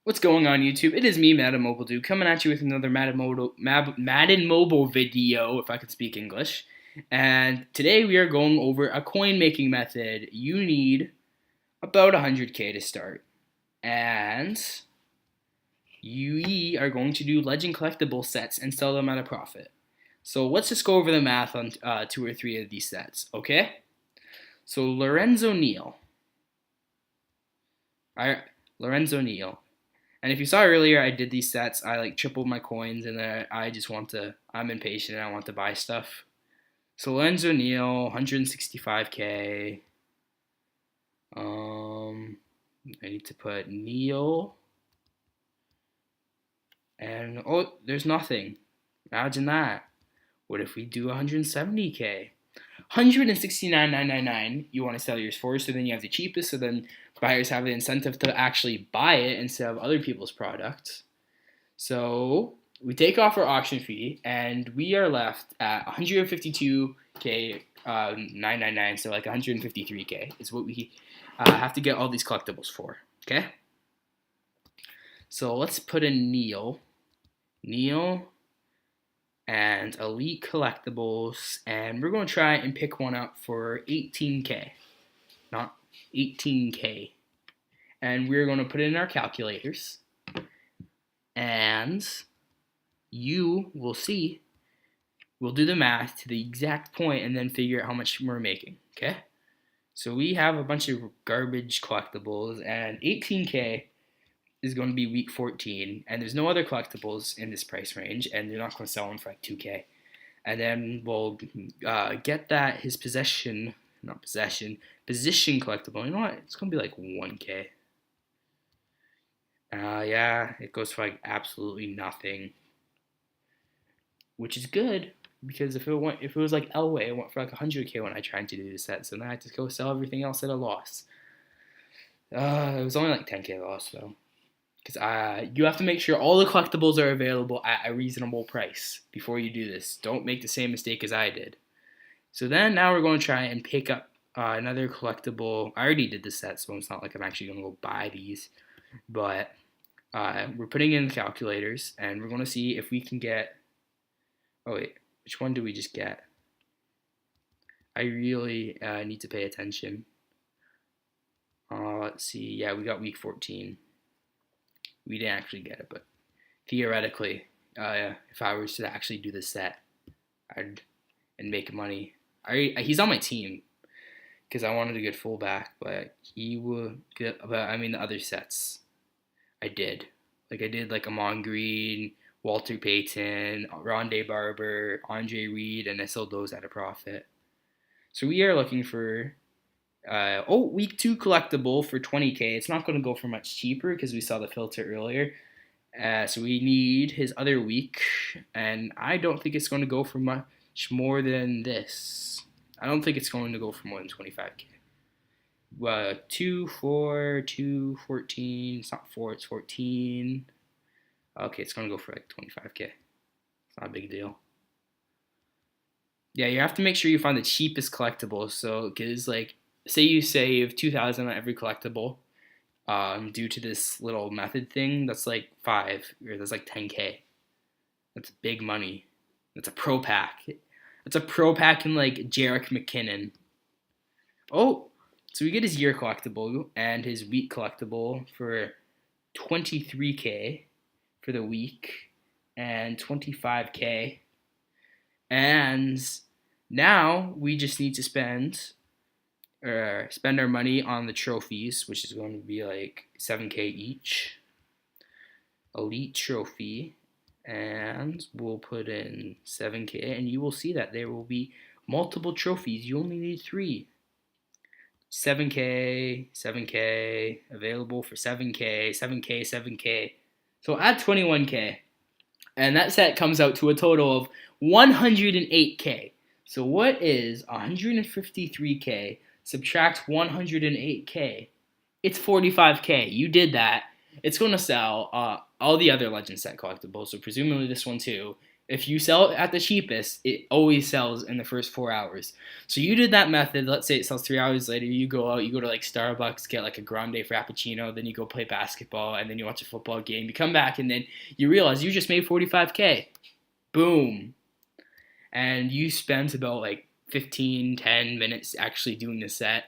What's going on YouTube? It is me, Madden Mobile Dude, coming at you with another Madden Mobile video, if I could speak English. And today we are going over a coin making method. You need about 100k to start. And you are going to do legend collectible sets and sell them at a profit. So let's just go over the math on 2 or 3 of these sets, okay? So Lorenzo Neal. Lorenzo Neal. And if you saw earlier, I did these sets. I like tripled my coins, and then I'm impatient and I want to buy stuff. So Lorenzo Neal, 165k. I need to put Neal. And oh, there's nothing. Imagine that. What if we do 170k? 169,999 you want to sell yours for, so then you have the cheapest, so then buyers have the incentive to actually buy it instead of other people's products. So we take off our auction fee and we are left at 152k 999, so like 153k is what we have to get all these collectibles for. Okay, so let's put in Neal and Elite Collectibles, and we're going to try and pick one up for 18k, not 18k. And we're going to put it in our calculators, and you will see, we'll do the math to the exact point and then figure out how much we're making, okay? So we have a bunch of garbage collectibles, and 18k is going to be week 14, and there's no other collectibles in this price range, and they're not going to sell them for like 2k. And then we'll get that position collectible. You know what? It's going to be like 1k. Yeah, it goes for like absolutely nothing, which is good because if it was like Elway, it went for like 100k when I tried to do the set. So then I had to go sell everything else at a loss. It was only like 10k loss though. Because you have to make sure all the collectibles are available at a reasonable price before you do this. Don't make the same mistake as I did. So then now we're going to try and pick up another collectible. I already did the set, so it's not like I'm actually going to go buy these. But we're putting in the calculators, and we're going to see if we can get... Oh wait, which one do we just get? I really need to pay attention. Let's see. Yeah, we got week 14. We didn't actually get it, but theoretically, if I was to actually do the set, and make money. He's on my team because I wanted a good fullback, but he would get. But I mean, the other sets, I did like Amon Green, Walter Payton, Rondé Barber, Andre Reed, and I sold those at a profit. So we are looking for. Week 2 collectible for 20k. It's not going to go for much cheaper because we saw the filter earlier. So we need his other week, and I don't think it's going to go for much more than this. I don't think it's going to go for more than 25k. 2, 4, 2, 14. It's not 4, it's 14. Okay, it's going to go for like 25k. It's not a big deal. Yeah, you have to make sure you find the cheapest collectible. So, because like, say you save 2,000 on every collectible, due to this little method thing, that's like 5, or that's like 10k. That's big money. That's a pro pack. That's a pro pack in like Jerick McKinnon. Oh, so we get his year collectible and his week collectible for 23k for the week and 25k. And now we just need to spend our money on the trophies, which is going to be like 7k each. Elite trophy, and we'll put in 7k, and you will see that there will be multiple trophies. You only need 3. 7k, 7k, available for 7k, 7k, 7k. So add 21k, and that set comes out to a total of 108k. So what is 153k subtract 108k? It's 45k. You did that. It's going to sell all the other Legend set collectibles, so presumably this one too. If you sell it at the cheapest, it always sells in the first 4 hours. So you did that method. Let's say it sells 3 hours later. You go out, you go to like Starbucks, get like a grande frappuccino, then you go play basketball, and then you watch a football game. You come back, and then you realize you just made 45K. Boom. And you spent about like 15, 10 minutes actually doing the set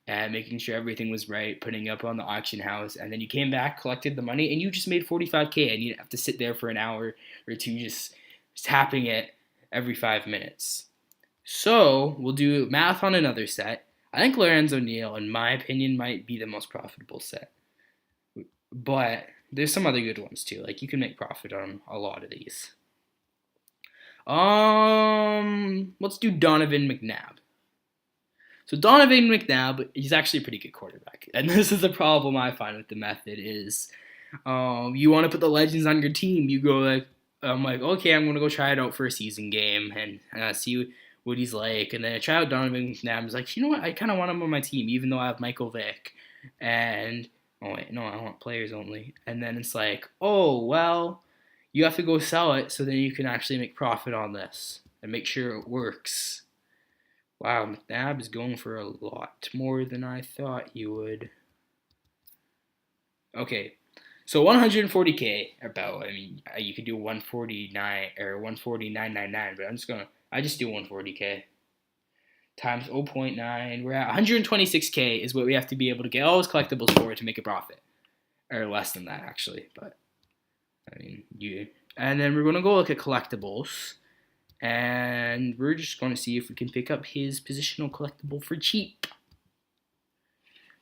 and making sure everything was right, putting up on the auction house, and then you came back, collected the money, and you just made 45K, and you didn't have to sit there for an hour or two just tapping it every 5 minutes. So we'll do math on another set. I think Lorenzo Neal, in my opinion, might be the most profitable set, but there's some other good ones too. Like you can make profit on a lot of these. Let's do Donovan McNabb. So Donovan McNabb, he's actually a pretty good quarterback, and this is the problem I find with the method is, you want to put the legends on your team. You go like, I'm like, okay, I'm gonna go try it out for a season game and see what he's like, and then I try out Donovan McNabb. I was like, you know what, I kind of want him on my team, even though I have Michael Vick, and oh wait, no, I want players only, and then it's like, oh well, you have to go sell it so then you can actually make profit on this and make sure it works. Wow, McNabb is going for a lot more than I thought he would. Okay, so 140K about. I mean, you could do 149 or 149.99, but I just do 140K times 0.9. We're at 126K is what we have to be able to get all those collectibles for to make a profit, or less than that actually. But I mean, and then we're gonna go look at collectibles. And we're just going to see if we can pick up his positional collectible for cheap.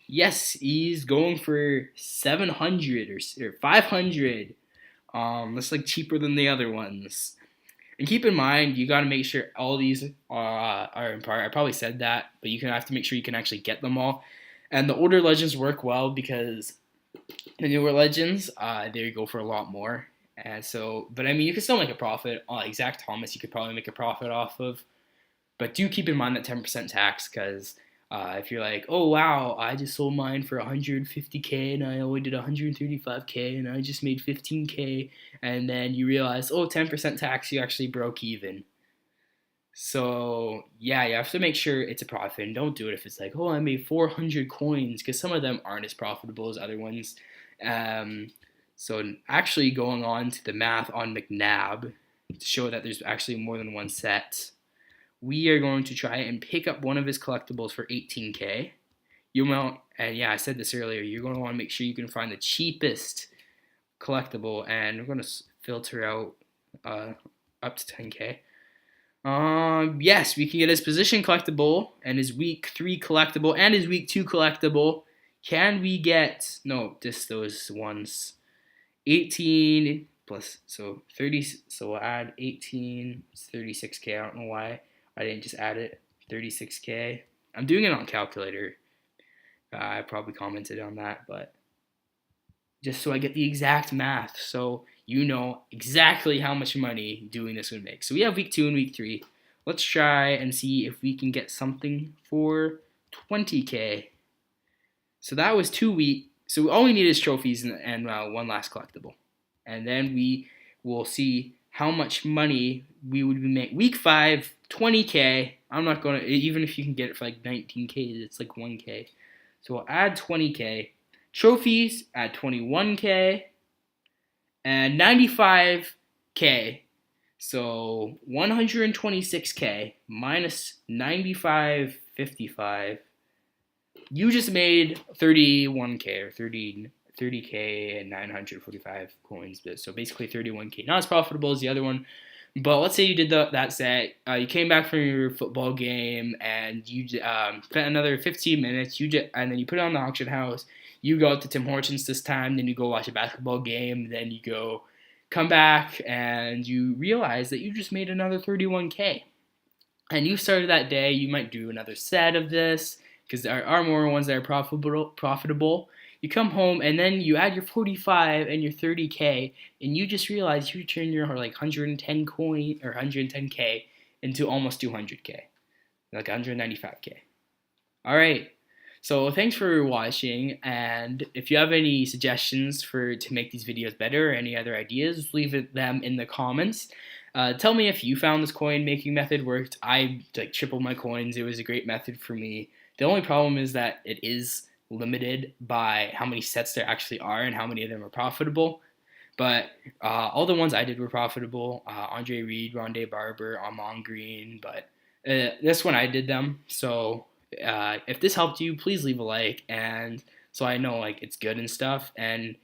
Yes, he's going for 700 or 500. That's like cheaper than the other ones. And keep in mind, you got to make sure all these are in part. I probably said that, but you have to make sure you can actually get them all. And the older legends work well because the newer legends, they go for a lot more. And so, but I mean, you can still make a profit. Like Zach Thomas, you could probably make a profit off of. But do keep in mind that 10% tax, because if you're like, oh wow, I just sold mine for 150K and I only did 135K and I just made 15K, and then you realize, oh, 10% tax, you actually broke even. So yeah, you have to make sure it's a profit, and don't do it if it's like, oh, I made 400 coins, because some of them aren't as profitable as other ones. So actually going on to the math on McNabb to show that there's actually more than one set, we are going to try and pick up one of his collectibles for 18K. And yeah, I said this earlier, you're going to want to make sure you can find the cheapest collectible, and we're going to filter out up to 10K. Yes, we can get his position collectible and his week 3 collectible and his week 2 collectible. Can we get, no, just those ones. 18 plus, so 30, so we'll add 18, it's 36K, I don't know why I didn't just add it, 36K. I'm doing it on calculator. I probably commented on that, but just so I get the exact math, so you know exactly how much money doing this would make. So we have week 2 and week 3. Let's try and see if we can get something for 20K. So that was 2 weeks. So all we need is trophies and one last collectible. And then we will see how much money we would be making. Week 5, 20K. I'm not going to, even if you can get it for like 19K, it's like 1K. So we'll add 20K. Trophies, add 21K. And 95K. So 126K minus 95.55. You just made 31K or 30K and 945 coins. So basically 31K. Not as profitable as the other one. But let's say you did that set. You came back from your football game and you spent another 15 minutes. And then you put it on the auction house. You go to Tim Hortons this time. Then you go watch a basketball game. Then you come back and you realize that you just made another 31K. And you started that day. You might do another set of this, because there are more ones that are profitable. You come home and then you add your 45 and your 30K, and you just realize you turn your like 110 coin or 110K into almost 200K, like 195K. All right, So thanks for watching, and if you have any suggestions to make these videos better or any other ideas, leave them in the comments. Tell me if you found this coin making method worked. I like tripled my coins. It was a great method for me. The only problem is that it is limited by how many sets there actually are and how many of them are profitable. But all the ones I did were profitable. Andre Reed, Rondé Barber, Amon Green, but this one I did them. So if this helped you, please leave a like, and so I know like it's good and stuff. And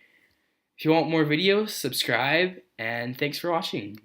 if you want more videos, subscribe, and thanks for watching.